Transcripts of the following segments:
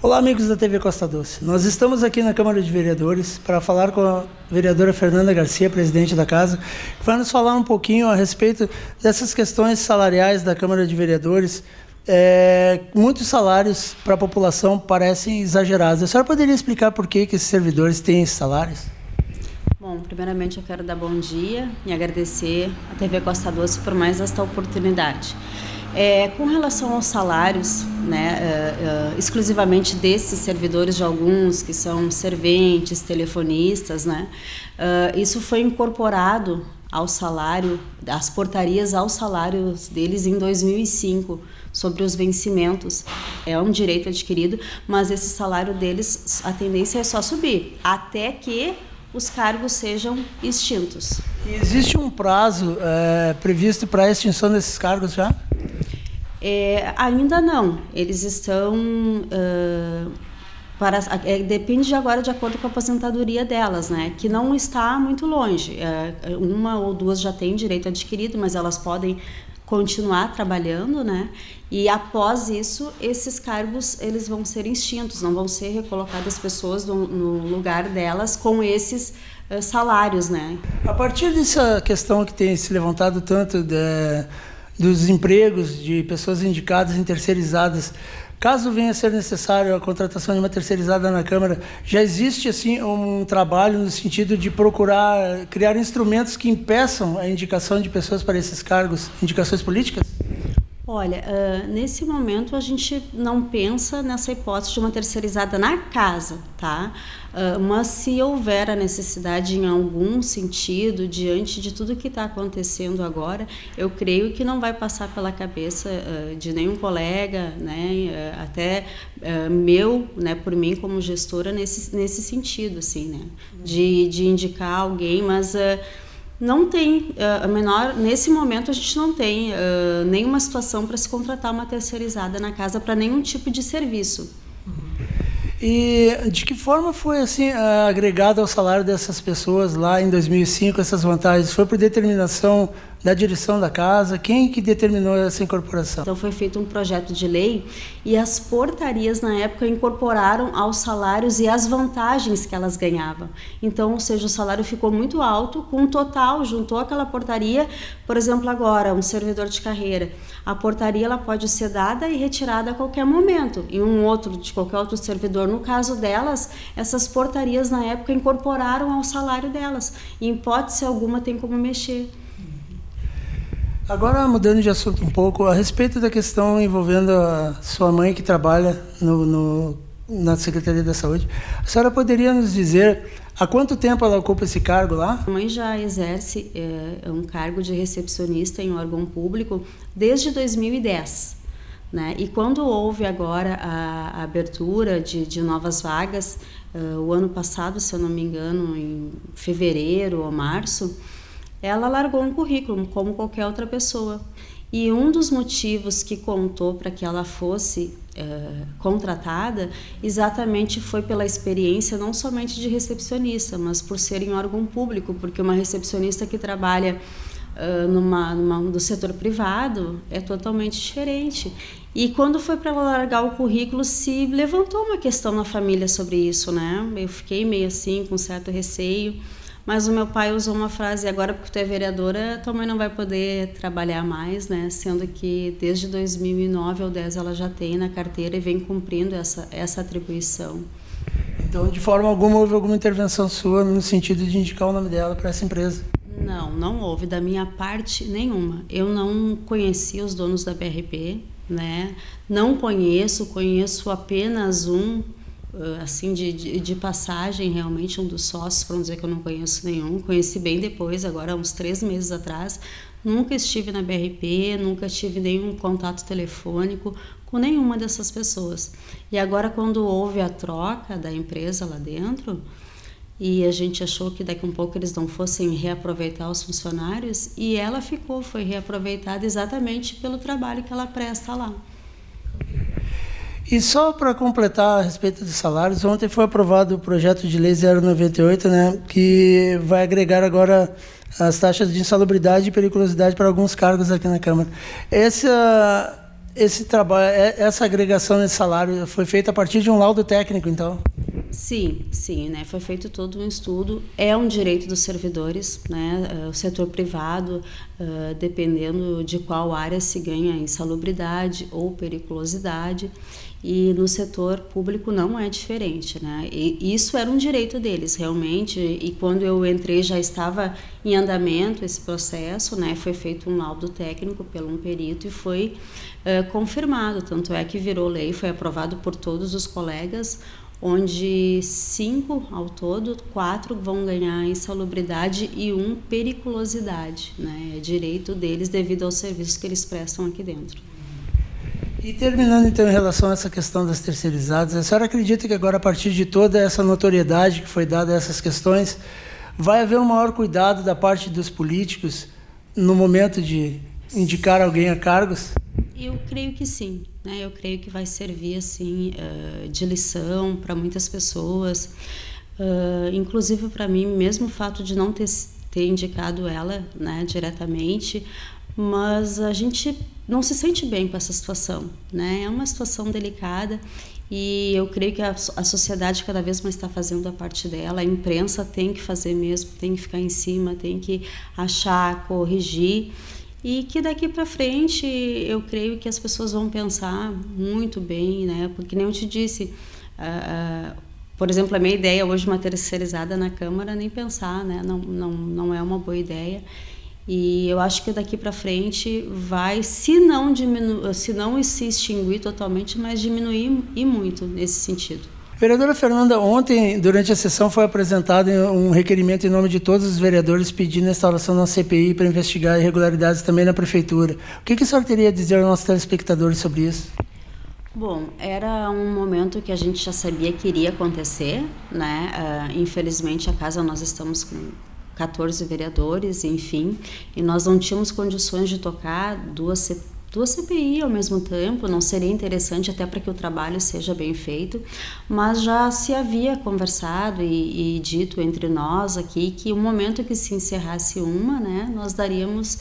Olá, amigos da TV Costa Doce. Nós estamos aqui na Câmara de Vereadores para falar com a vereadora Fernanda Garcia, presidente da casa, que vai nos falar um pouquinho a respeito dessas questões salariais da Câmara de Vereadores. Muitos salários para a população parecem exagerados. A senhora poderia explicar por que esses servidores têm esses salários? Bom, primeiramente eu quero dar bom dia e agradecer à TV Costa Doce por mais esta oportunidade. Com relação aos salários, exclusivamente desses servidores, de alguns que são serventes, telefonistas, isso foi incorporado ao salário, as portarias aos salários deles em 2005, sobre os vencimentos. É um direito adquirido, mas esse salário deles, a tendência é só subir, até que os cargos sejam extintos. E existe um prazo previsto para a extinção desses cargos já? Ainda não. Eles estão... depende agora de acordo com a aposentadoria delas, que não está muito longe. Uma ou duas já têm direito adquirido, mas elas podem continuar trabalhando, E após isso, esses cargos eles vão ser extintos, não vão ser recolocadas pessoas no lugar delas com esses salários, A partir dessa questão que tem se levantado tanto dos empregos de pessoas indicadas e terceirizadas, caso venha a ser necessário a contratação de uma terceirizada na Câmara, já existe assim um trabalho no sentido de procurar criar instrumentos que impeçam a indicação de pessoas para esses cargos, indicações políticas? Olha, nesse momento a gente não pensa nessa hipótese de uma terceirizada na casa, tá? Mas se houver a necessidade em algum sentido, diante de tudo que está acontecendo agora, eu creio que não vai passar pela cabeça de nenhum colega, até meu, por mim como gestora, nesse sentido, assim, de indicar alguém, mas... não tem, nesse momento a gente não tem nenhuma situação para se contratar uma terceirizada na casa para nenhum tipo de serviço. E de que forma foi assim agregado ao salário dessas pessoas lá em 2005 essas vantagens? Foi por determinação da direção da casa? Quem que determinou essa incorporação? Então foi feito um projeto de lei e as portarias na época incorporaram aos salários e as vantagens que elas ganhavam. Então, ou seja, o salário ficou muito alto, com o total, juntou aquela portaria, por exemplo, agora, um servidor de carreira, a portaria ela pode ser dada e retirada a qualquer momento. E de qualquer outro servidor, no caso delas, essas portarias na época incorporaram ao salário delas. E, em hipótese alguma tem como mexer. Agora, mudando de assunto um pouco, a respeito da questão envolvendo a sua mãe que trabalha na Secretaria da Saúde, a senhora poderia nos dizer há quanto tempo ela ocupa esse cargo lá? A mãe já exerce um cargo de recepcionista em órgão público desde 2010. E quando houve agora a abertura de novas vagas, o ano passado, se eu não me engano, em fevereiro ou março, ela largou um currículo, como qualquer outra pessoa. E um dos motivos que contou para que ela fosse contratada exatamente foi pela experiência não somente de recepcionista, mas por ser em órgão público, porque uma recepcionista que trabalha do setor privado é totalmente diferente. E quando foi para ela largar o currículo, se levantou uma questão na família sobre isso, Eu fiquei meio assim, com certo receio. Mas o meu pai usou uma frase: agora porque tu é vereadora, tua mãe não vai poder trabalhar mais, Sendo que desde 2009 ou 2010 ela já tem na carteira e vem cumprindo essa atribuição. Então, de forma alguma, houve alguma intervenção sua no sentido de indicar o nome dela para essa empresa? Não houve, da minha parte nenhuma. Eu não conheci os donos da BRP, Não conheço apenas um, assim, de passagem, realmente, um dos sócios, para não dizer que eu não conheço nenhum. Conheci bem depois, agora uns 3 meses atrás. Nunca estive na BRP, nunca tive nenhum contato telefônico com nenhuma dessas pessoas. E agora, quando houve a troca da empresa lá dentro, e a gente achou que daqui a um pouco eles não fossem reaproveitar os funcionários, e ela foi reaproveitada exatamente pelo trabalho que ela presta lá. E só para completar a respeito dos salários, ontem foi aprovado o projeto de lei 098, que vai agregar agora as taxas de insalubridade e periculosidade para alguns cargos aqui na Câmara. Esse trabalho, essa agregação nesse salário foi feita a partir de um laudo técnico, então? Sim, né? Foi feito todo um estudo. É um direito dos servidores, né? O setor privado, dependendo de qual área se ganha insalubridade ou periculosidade, e no setor público não é diferente, né? E isso era um direito deles, realmente, e quando eu entrei já estava em andamento esse processo, né? Foi feito um laudo técnico pelo um perito e foi confirmado, tanto é que virou lei, foi aprovado por todos os colegas, onde 5 ao todo, 4 vão ganhar insalubridade e 1 periculosidade, né? É direito deles devido aos serviços que eles prestam aqui dentro. E terminando então em relação a essa questão das terceirizadas, a senhora acredita que agora, a partir de toda essa notoriedade que foi dada a essas questões, vai haver um maior cuidado da parte dos políticos no momento de indicar alguém a cargos? Eu creio que sim, né? Eu creio que vai servir assim de lição para muitas pessoas, inclusive para mim, mesmo o fato de não ter indicado ela, né, diretamente, mas a gente não se sente bem com essa situação, né? É uma situação delicada e eu creio que a sociedade cada vez mais está fazendo a parte dela, a imprensa tem que fazer mesmo, tem que ficar em cima, tem que achar, corrigir, e que daqui para frente eu creio que as pessoas vão pensar muito bem, né? Porque nem eu te disse, por exemplo, a minha ideia hoje, uma terceirizada na Câmara, nem pensar, né? Não é uma boa ideia. E eu acho que daqui para frente vai, se não se extinguir totalmente, mas diminuir e muito nesse sentido. Vereadora Fernanda, ontem, durante a sessão, foi apresentado um requerimento em nome de todos os vereadores pedindo a instalação de uma CPI para investigar irregularidades também na Prefeitura. O que a senhora teria a dizer aos nossos telespectadores sobre isso? Bom, era um momento que a gente já sabia que iria acontecer, né? Infelizmente, a casa nós estamos com 14 vereadores, enfim, e nós não tínhamos condições de tocar duas CPI ao mesmo tempo, não seria interessante até para que o trabalho seja bem feito, mas já se havia conversado e dito entre nós aqui que o momento que se encerrasse uma, né, nós daríamos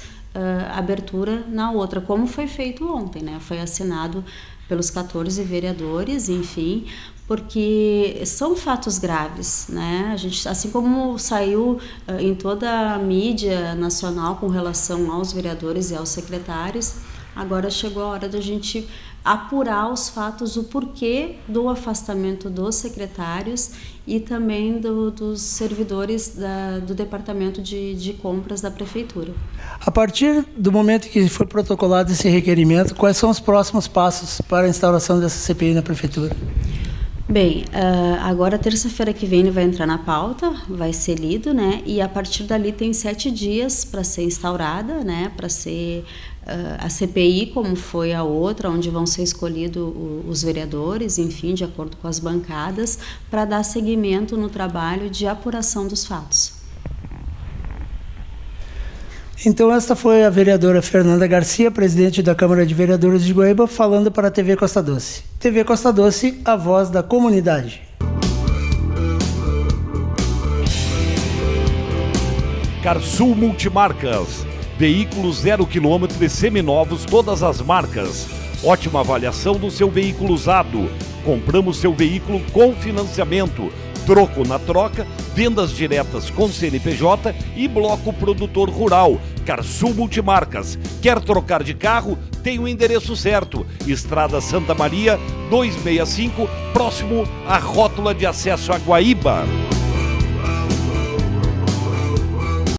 abertura na outra, como foi feito ontem, né, foi assinado pelos 14 vereadores, enfim, porque são fatos graves, né? A gente, assim como saiu em toda a mídia nacional com relação aos vereadores e aos secretários, agora chegou a hora da gente apurar os fatos, o porquê do afastamento dos secretários e também dos servidores do Departamento de Compras da Prefeitura. A partir do momento que foi protocolado esse requerimento, quais são os próximos passos para a instalação dessa CPI na Prefeitura? Bem, agora terça-feira que vem ele vai entrar na pauta, vai ser lido, né? E a partir dali tem 7 dias para ser instaurada, né? Para ser a CPI, como foi a outra, onde vão ser escolhidos os vereadores, enfim, de acordo com as bancadas, para dar seguimento no trabalho de apuração dos fatos. Então, esta foi a vereadora Fernanda Garcia, presidente da Câmara de Vereadores de Guaíba, falando para a TV Costa Doce. TV Costa Doce, a voz da comunidade. Carsul Multimarcas. Veículos 0 km e seminovos, todas as marcas. Ótima avaliação do seu veículo usado. Compramos seu veículo com financiamento. Troco na troca, vendas diretas com CNPJ e bloco produtor rural. Carsul Multimarcas. Quer trocar de carro? Tem o endereço certo. Estrada Santa Maria, 265, próximo à rótula de acesso a Guaíba.